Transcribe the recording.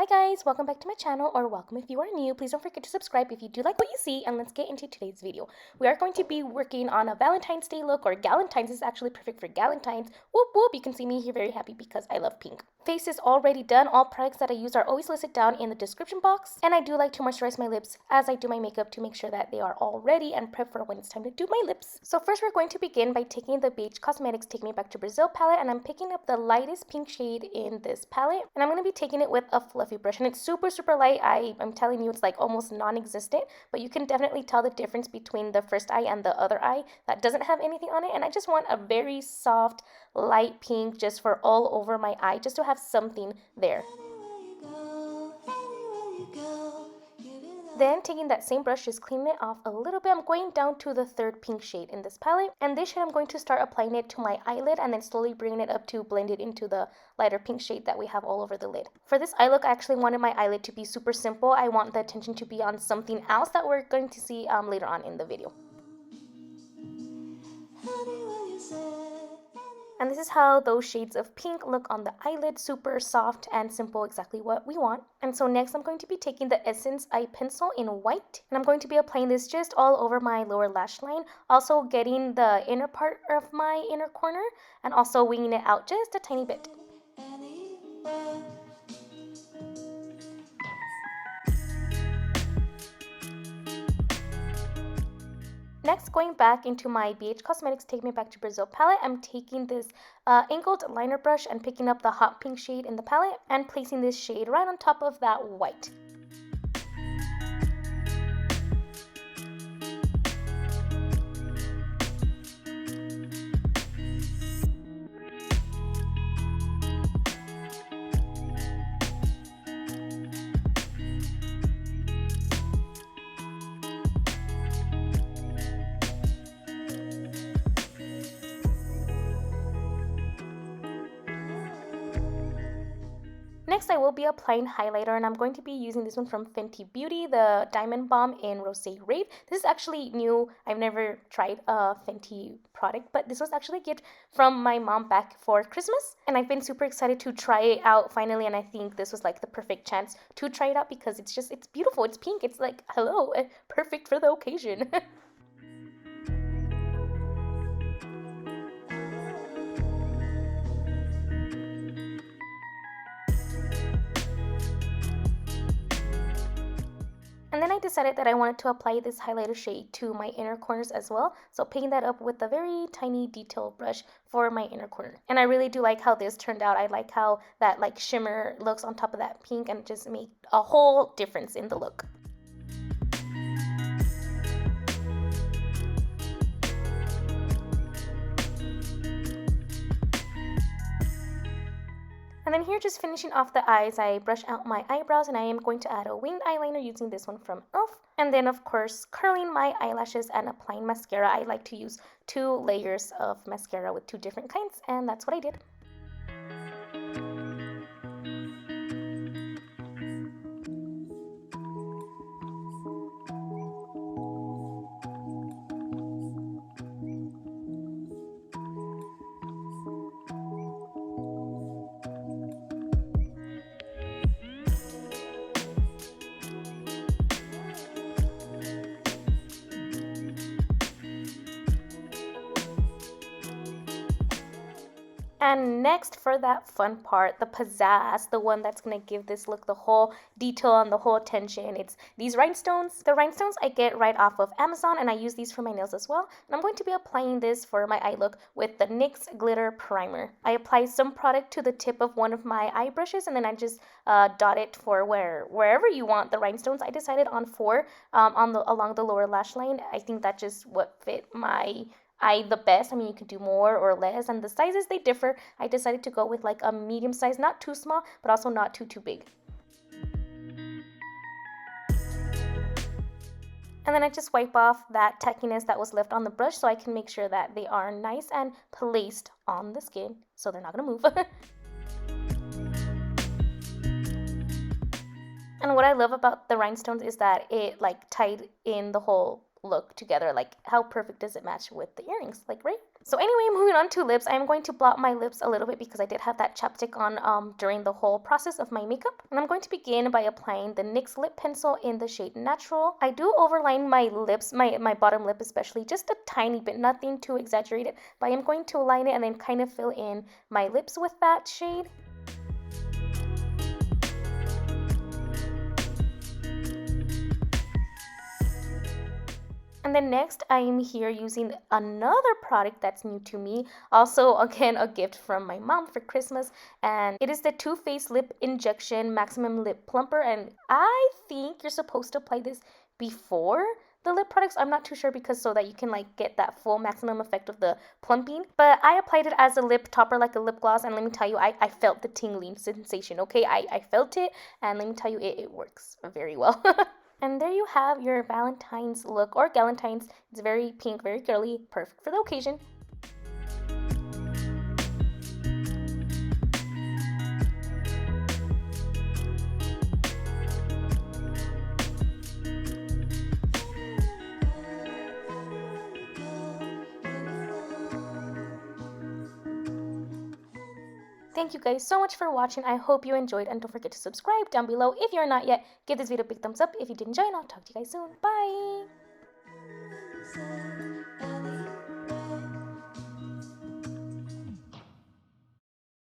Hi guys, welcome back to my channel, or welcome if you are new. Please don't forget to subscribe if you do like what you see, and let's get into today's video. We are going to be working on a Valentine's Day look, or Galentine's. This is actually perfect for Galentine's. Whoop whoop, you can see me here very happy because I love pink. Face is already done. All products that I use are always listed down in the description box, and I do like to moisturize my lips as I do my makeup to make sure that they are all ready and prepped for when it's time to do my lips. So first we're going to begin by taking the BH Cosmetics Take Me Back to Brazil palette, and I'm picking up the lightest pink shade in this palette, and I'm going to be taking it with a fluffy brush, and it's super light. I'm telling you, it's like almost non-existent, but you can definitely tell the difference between the first eye and the other eye that doesn't have anything on it. And I just want a very soft light pink just for all over my eye, just to have something there. Then taking that same brush, just cleaning it off a little bit, I'm going down to the third pink shade in this palette, and this shade I'm going to start applying it to my eyelid and then slowly bringing it up to blend it into the lighter pink shade that we have all over the lid. For this eye look, I actually wanted my eyelid to be super simple. I want the attention to be on something else that we're going to see later on in the video. And this is how those shades of pink look on the eyelid, super soft and simple, exactly what we want. And so next I'm going to be taking the Essence Eye Pencil in white, and I'm going to be applying this just all over my lower lash line, also getting the inner part of my inner corner and also winging it out just a tiny bit. Next, going back into my BH Cosmetics Take Me Back to Brazil palette, I'm taking this angled liner brush and picking up the hot pink shade in the palette and placing this shade right on top of that white. Next, I will be applying highlighter, and I'm going to be using this one from Fenty Beauty, the Diamond Bomb in Rosé Rave. This is actually new. I've never tried a Fenty product, but this was actually a gift from my mom back for Christmas, and I've been super excited to try it out finally, and I think this was like the perfect chance to try it out because it's beautiful. It's pink. It's like, hello, perfect for the occasion. And then I decided that I wanted to apply this highlighter shade to my inner corners as well. So picking that up with a very tiny detail brush for my inner corner. And I really do like how this turned out. I like how that like shimmer looks on top of that pink, and just made a whole difference in the look. And then here, just finishing off the eyes, I brush out my eyebrows, and I am going to add a winged eyeliner using this one from e.l.f. And then, of course, curling my eyelashes and applying mascara. I like to use 2 layers of mascara with 2 different kinds, and that's what I did. And next, for that fun part, the pizzazz, the one that's going to give this look the whole detail and the whole attention, it's these rhinestones. The rhinestones I get right off of Amazon, and I use these for my nails as well. And I'm going to be applying this for my eye look with the NYX Glitter Primer. I apply some product to the tip of one of my eye brushes, and then I just dot it for wherever you want the rhinestones. I decided on 4 along the lower lash line. I think that just what fit my eye the best. I mean, you could do more or less, and the sizes, they differ. I decided to go with like a medium size, not too small, but also not too big. And then I just wipe off that tackiness that was left on the brush so I can make sure that they are nice and placed on the skin so they're not gonna move. And what I love about the rhinestones is that it like tied in the whole look together. Like, how perfect does it match with the earrings, like, right? So anyway, moving on to lips, I'm going to blot my lips a little bit because I did have that chapstick on during the whole process of my makeup. And I'm going to begin by applying the NYX Lip Pencil in the shade Natural. I do overline my lips, my bottom lip especially, just a tiny bit, nothing too exaggerated, but I am going to line it and then kind of fill in my lips with that shade. And then next, I'm here using another product that's new to me. Also, again, a gift from my mom for Christmas. And it is the Too Faced Lip Injection Maximum Lip Plumper. And I think you're supposed to apply this before the lip products. I'm not too sure because so that you can like get that full maximum effect of the plumping. But I applied it as a lip topper, like a lip gloss. And let me tell you, I felt the tingling sensation, okay? I felt it. And let me tell you, it works very well. And there you have your Valentine's look, or Galentine's. It's very pink, very girly, perfect for the occasion. Thank you guys so much for watching. I hope you enjoyed, and don't forget to subscribe down below if you're not yet. Give this video a big thumbs up if you did enjoy, and I'll talk to you guys soon. Bye!